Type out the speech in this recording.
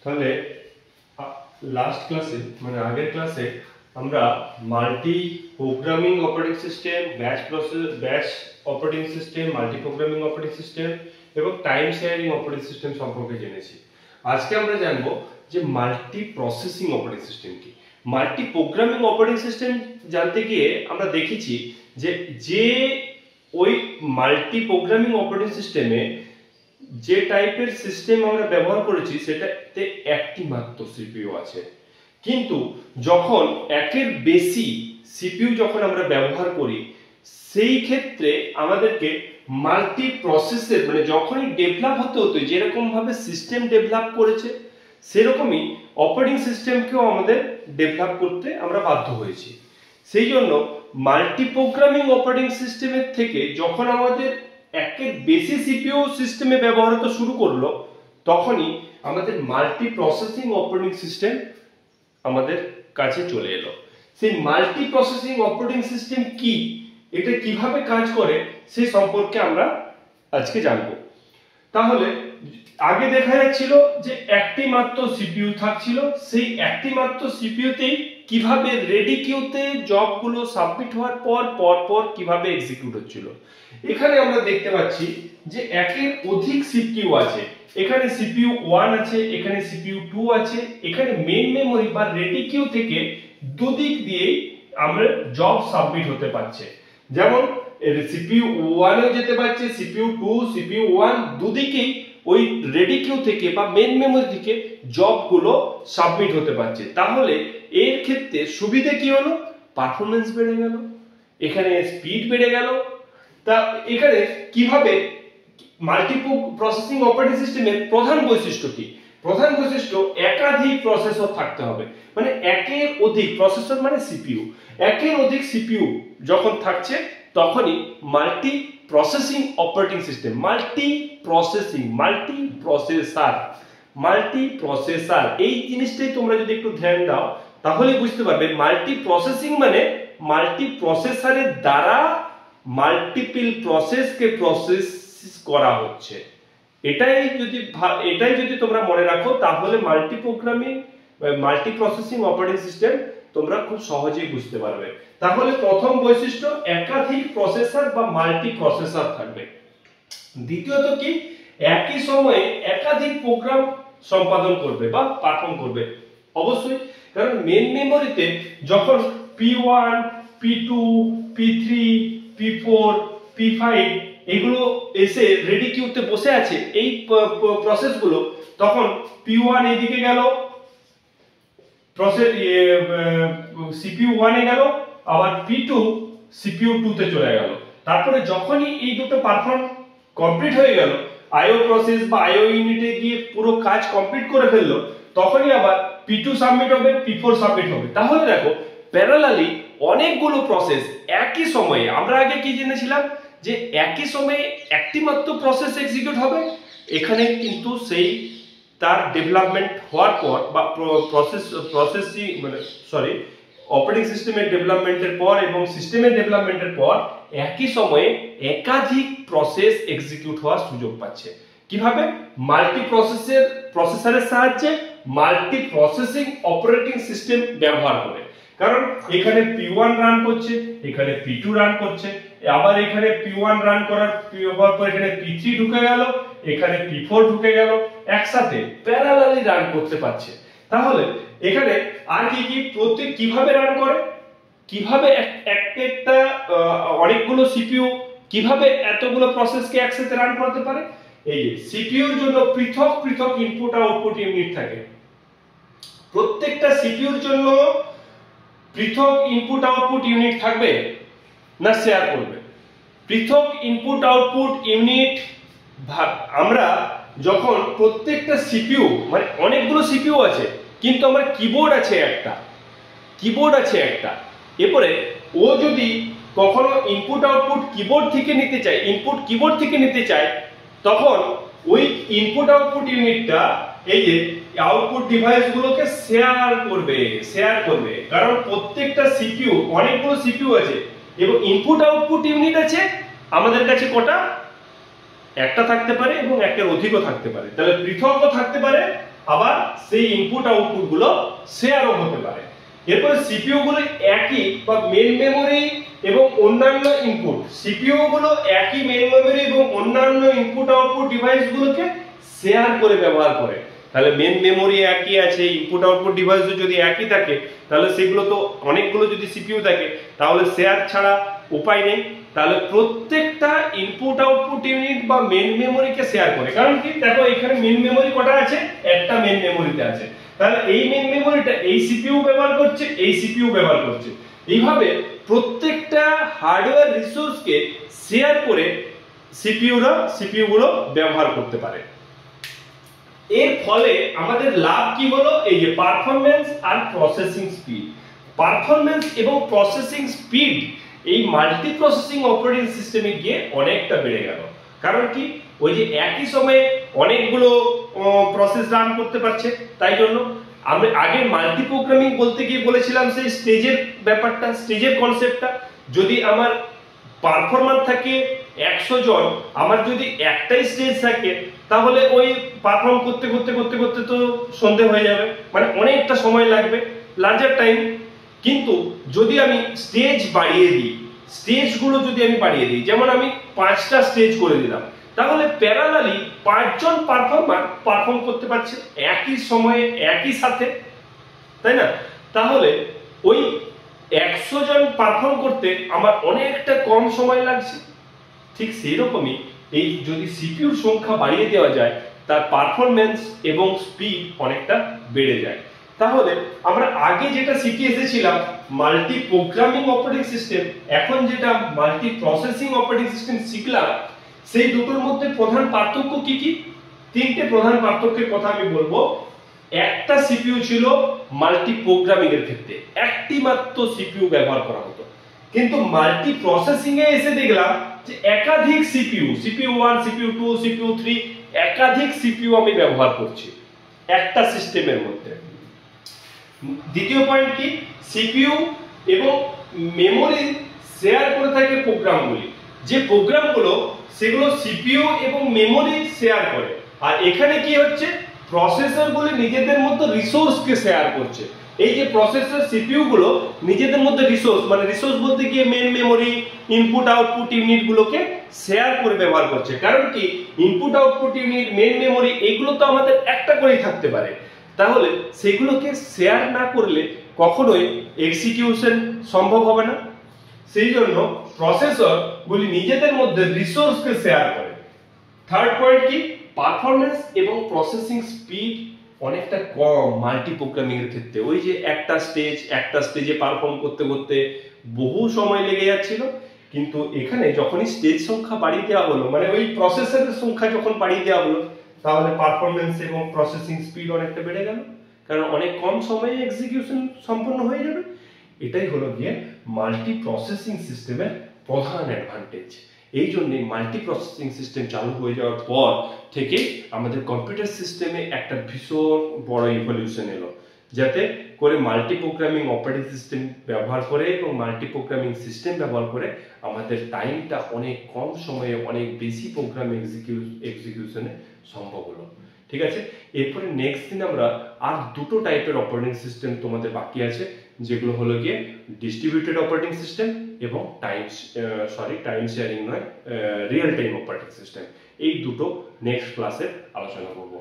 তাহলে লাস্ট ক্লাসে মানে আগের ক্লাসে আমরা multi programming operating system, batch operating system, multi programming operating system এবং টাইম শেয়ারিং অপারেটিং সিস্টেম সম্পর্কে জেনেছি। আজকে আমরা জানবো যে মাল্টি প্রসেসিং অপারেটিং সিস্টেম কি। মাল্টি প্রোগ্রামিং অপারেটিং সিস্টেম জানতে গিয়ে আমরা দেখেছি যে ওই মাল্টি প্রোগ্রামিং অপারেটিং সিস্টেমে যে টাইপের সিস্টেম আমরা ব্যবহার করেছি সেটাতে একটি মাত্র সিপিইউ আছে, কিন্তু যখন একের বেশি সিপিইউ যখন আমরা ব্যবহার করি সেই ক্ষেত্রে আমাদেরকে মাল্টি প্রসেসের মানে যখনই ডেভেলপ হতে হতো যেরকম ভাবে সিস্টেম ডেভেলপ করেছে সেরকমই অপারেটিং সিস্টেমকেও আমাদের ডেভেলপ করতে আমরা বাধ্য হয়েছি। সেই জন্য মাল্টি প্রোগ্রামিং অপারেটিং সিস্টেমের থেকে যখন আমাদের একের বেশি সিপিইউ সিস্টেমে ব্যবহার হতে শুরু করলো তখনই আমাদের মাল্টি প্রসেসিং অপারেটিং সিস্টেম আমাদের কাছে চলে এলো। সেই মাল্টি প্রসেসিং অপারেটিং সিস্টেম কি, এটা কিভাবে কাজ করে সেই সম্পর্কে আমরা আজকে জানবো। তাহলে আগে দেখা যাচ্ছিল যে একটি মাত্র সিপিইউ থাকছিল, সেই একটি মাত্র সিপিইউতেই কিভাবে রেডি কিউতে জবগুলো সাবমিট হওয়ার পর কিভাবে এক্সিকিউট হচ্ছিল। এখানে আমরা দেখতে পাচ্ছি যে একের অধিক সিপিইউ আছে, এখানে সিপিইউ 1 আছে, এখানে সিপিইউ 2 আছে, এখানে মেইন মেমরি বা রেডি কিউ থেকে দুদিক দিয়েই আমরা জব সাবমিট হতে পারছে। যেমন সিপিইউ 1 এও যেতে পারছে, সিপিইউ 2, সিপিইউ 1 দুদিকেই ওই রেডি কিউ থেকে বা মেইন মেমরি থেকে জবগুলো সাবমিট হতে পারছে। তাহলে এর ক্ষেত্রে সুবিধা কি হলো? পারফরম্যান্স বেড়ে গেল, এখানে স্পিড বেড়ে গেল। তা এখানে কিভাবে মাল্টি প্রসেসিং অপারেটিং সিস্টেমের প্রধান বৈশিষ্ট্য কি? প্রধান বৈশিষ্ট্য একাধিক প্রসেসর থাকতে হবে, মানে একের অধিক প্রসেসর মানে সিপিইউ, একের অধিক সিপিইউ যখন থাকছে তখনই multi processing operating system. Multi processor এই জিনিসটাই তোমরা যদি একটু ধ্যান দাও তাহলে বুঝতে পারবে মাল্টি প্রসেসিং মানে মাল্টি প্রসেসরের দ্বারা মাল্টিপল প্রসেসকে প্রসেস করা হচ্ছে। এটাই যদি তোমরা মনে রাখো তাহলে multi programming multi processing operating system তোমরা খুব সহজেই বুঝতে পারবে। তাহলে প্রথম বৈশিষ্ট্য একাধিক প্রসেসর বা মাল্টি প্রসেসর থাকবে। দ্বিতীয়ত কি? একই সময়ে একাধিক প্রোগ্রাম সম্পাদন করবে বা পারফর্ম করবে। অবশ্যই, কারণ মেইন মেমরিতে যখন P1, P2, P3, P4, P5 এগুলো এসে রেডি কিউতে বসে আছে এই প্রসেসগুলো, তখন P1 এইদিকে গেল, প্রসেস CPU 1 এ গেল, আবার P2 CPU 2 তে চলে গেল। তারপরে যখনই এই দুটো পারফর্ম কমপ্লিট হয়ে গেল, IO প্রসেস বা IO ইউনিটে গিয়ে পুরো কাজ কমপ্লিট করে ফেললো, তখনই আবার P2 সাবমিট হবে, P4 সাবমিট হবে। তাহলে দেখো প্যারালালি অনেকগুলো প্রসেস একই সময়ে, আমরা আগে কি জেনেছিলাম যে একই সময়ে একটি মাত্র প্রসেস এক্সিকিউট হবে, এখানে কিন্তু সেই তার ডেভেলপমেন্ট হওয়ার পর বা অপারেটিং সিস্টেমের ডেভেলপমেন্টের পর এবং সিস্টেমের ডেভেলপমেন্টের পর একই সময়ে একাধিক প্রসেস এক্সিকিউট হওয়ার সুযোগ পাচ্ছে। কিভাবে? মাল্টি প্রসেসরের সাহায্যে মাল্টি প্রসেসিং অপারেটিং সিস্টেম ব্যবহার করে। কারণ এখানে P1 রান করছে, এখানে P2 রান করছে, আবার এখানে P1 রান করার পর এখানে P3 ঢুকে গেল, এখানে P4 ঢুকে গেল, একসাথে প্যারালালি রান করতে পারছে। তাহলে এখানে আর কি প্রত্যেক কিভাবে রান করে, কিভাবে একটা অনেকগুলো সিপিইউ কিভাবে এতগুলো প্রসেসকে একসাথে রান করতে পারে? এই যে সিপিইউর জন্য পৃথক পৃথক ইনপুট আউটপুট ইউনিট থাকে। প্রত্যেকটা সিপিইউর জন্য পৃথক ইনপুট আউটপুট ইউনিট থাকবে না শেয়ার করবে? পৃথক ইনপুট আউটপুট ইউনিট আমরা যখন প্রত্যেকটা সিপিইউ মানে অনেকগুলো সিপিইউ আছে কিন্তু আমার কিবোর্ড আছে একটা, এরপরে ও যদি কখনো ইনপুট আউটপুট কিবোর্ড থেকে নিতে চায় তখন ওই ইনপুট আউটপুট ইউনিটটা এই যে আউটপুট ডিভাইসগুলোকে শেয়ার করবে। কারণ প্রত্যেকটা সিপিইউ অনেকগুলো সিপিইউ আছে এবং ইনপুট আউটপুট ইউনিট আছে আমাদের কাছে কটা? একটা থাকতে পারে এবং একের অধিকও থাকতে পারে। তাহলে পৃথকও থাকতে পারে আবার সেই ইনপুট আউটপুট গুলো শেয়ারও হতে পারে। এরপর সিপিইউ গুলো একই বা মেইন মেমোরি এবং অন্যান্য ইনপুট, সিপিইউ গুলো একই মেইন মেমোরি এবং অন্যান্য ইনপুট আউটপুট ডিভাইস গুলোকে শেয়ার করে ব্যবহার করে। তাহলে মেইন মেমোরি একই আছে, ইনপুট আউটপুট ডিভাইসও যদি একই থাকে, তাহলে সেগুলো তো অনেকগুলো যদি সিপিইউ থাকে তাহলে শেয়ার ছাড়া উপায় নেই। তাহলে প্রত্যেকটা ইনপুট আউটপুট ইউনিট বা মেইন মেমোরিকে শেয়ার করে। কারণ কি, দেখো এখানে মেইন মেমোরি কটা আছে, একটা মেইন মেমোরিতে আছে। তাহলে এই মেইন মেমোরিটা এই সিপিইউ ব্যবহার করছে, এই সিপিইউ ব্যবহার করছে। এইভাবে প্রত্যেকটা হার্ডওয়্যার রিসোর্সকে শেয়ার করে সিপিইউ গুলো ব্যবহার করতে পারে। এর ফলে আমাদের লাভ কি হলো, এই যে পারফরম্যান্স আর প্রসেসিং স্পিড। পারফরম্যান্স এবং প্রসেসিং স্পিড এই মাল্টি প্রসেসিং অপারেটিং সিস্টেমে গিয়ে অনেকটা বেড়ে গেল। কারণ কি, ওই যে একই সময়ে অনেকগুলো প্রসেস রান করতে পারছে। তাই জন্য আমরা আগে মাল্টি প্রোগ্রামিং বলতে গিয়ে বলেছিলাম সেই স্টেজের ব্যাপারটা, স্টেজের কনসেপ্টটা। যদি আমার পারফরমার থাকে 100 জন, আমার যদি একটাই স্টেজ থাকে তাহলে ওই পারফর্ম করতে করতে করতে করতে তো সন্ধে হয়ে যাবে, মানে অনেকটা সময় লাগবে, লার্জার টাইম। কিন্তু যদি আমি স্টেজ বাড়িয়ে দিই, স্টেজগুলো যদি আমি বাড়িয়ে দিই, যেমন আমি 5টা স্টেজ করে দিলাম, তাহলে প্যারালালি 5 জন পারফর্মার পারফর্ম করতে পারছে একই সময়ে একই সাথে, তাই না? তাহলে ওই 100 জন পারফর্ম করতে আমার অনেকটা কম সময় লাগছে। ঠিক সেই রকমই এই যদি সিপিইউর সংখ্যা বাড়িয়ে দেওয়া যায়, তার পারফরম্যান্স এবং স্পিড অনেকটা বেড়ে যায়। তাহলে আমরা আগে যেটা শিখে এসেছিলাম মাল্টি প্রোগ্রামিং অপারেটিং সিস্টেম, এখন যেটা মাল্টি প্রসেসিং অপারেটিং সিস্টেম শিখলাম, সেই দুটোর মধ্যে প্রধান পার্থক্য কি কি? 3টে প্রধান পার্থক্যের কথা আমি বলবো। একটা সিপিইউ ছিল মাল্টি প্রোগ্রামিং এর ক্ষেত্রে, একটি মাত্র সিপিইউ ব্যবহার করা হতো। কিন্তু মাল্টি প্রসেসিং এ এসে দেখলাম যে একাধিক সিপিইউ, সিপিইউ 1, সিপিইউ 2, সিপিইউ 3, একাধিক সিপিইউ আমি ব্যবহার করছি একটা সিস্টেমের মধ্যে। দ্বিতীয় পয়েন্ট কি, সিপিইউ এবং মেমোরি শেয়ার করে থাকে প্রোগ্রামগুলি। যে প্রোগ্রামগুলো সেগুলো সিপিইউ এবং মেমোরি শেয়ার করে। আর এখানে কি হচ্ছে, প্রসেসরগুলি নিজেদের মধ্যে রিসোর্সকে শেয়ার করছে। এই যে প্রসেসর সিপিইউ গুলো নিজেদের মধ্যে রিসোর্স, মানে রিসোর্স বলতে গিয়ে main memory, input output unit গুলোকে শেয়ার করে ব্যবহার করছে। কারণ কি, input output unit, main memory এগুলো তো আমাদের একটা করেই থাকতে পারে। তাহলে সেগুলোকে শেয়ার না করলে কখনোই এক্সিকিউশন সম্ভব হবে না। সেই জন্য প্রসেসর গুলি নিজেদের মধ্যে রিসোর্সকে শেয়ার করে। থার্ড পয়েন্ট কি, পারফরম্যান্স এবং প্রসেসিং স্পিড অনেকটা কম মাল্টি প্রোগ্রামিং এর ক্ষেত্রে। ওই যে একটা স্টেজে পারফর্ম করতে করতে বহু সময় লেগে যাচ্ছিল। কিন্তু এখানে যখনই স্টেজ সংখ্যা বাড়িয়ে দেওয়া হলো, মানে ওই প্রসেসরের সংখ্যা যখন বাড়িয়ে দেওয়া হলো, তাহলে পারফরম্যান্স এবং প্রসেসিং স্পিড অনেকটা বেড়ে গেল, কারণ অনেক কম সময়ে এক্সিকিউশন সম্পন্ন হয়ে যাবে। এটাই হলো গিয়ে মাল্টি প্রসেসিং সিস্টেমের প্রধান অ্যাডভান্টেজ। এই জন্যই মাল্টি প্রসেসিং সিস্টেম চালু হয়ে যাওয়ার পর থেকে আমাদের কম্পিউটার সিস্টেমে একটা ভীষণ বড় ইভলিউশন এলো, যাতে করে মাল্টি প্রোগ্রামিং অপারেটিং সিস্টেম ব্যবহার করে এবং মাল্টি প্রোগ্রামিং সিস্টেম ব্যবহার করে আমাদের টাইমটা অনেক কম সময়ে অনেক বেশি প্রোগ্রাম এক্সিকিউশনে সম্ভব হলো। ঠিক আছে, এরপরে নেক্সট দিন আমরা আর দুটো টাইপের অপারেটিং সিস্টেম তোমাদের বাকি আছে, যেগুলো হলো গিয়ে ডিস্ট্রিবিউটেড অপারেটিং সিস্টেম এবং টাইম শেয়ারিং নয়, রিয়েল টাইম অপারেটিং সিস্টেম। এই দুটো নেক্সট ক্লাসে আলোচনা করব।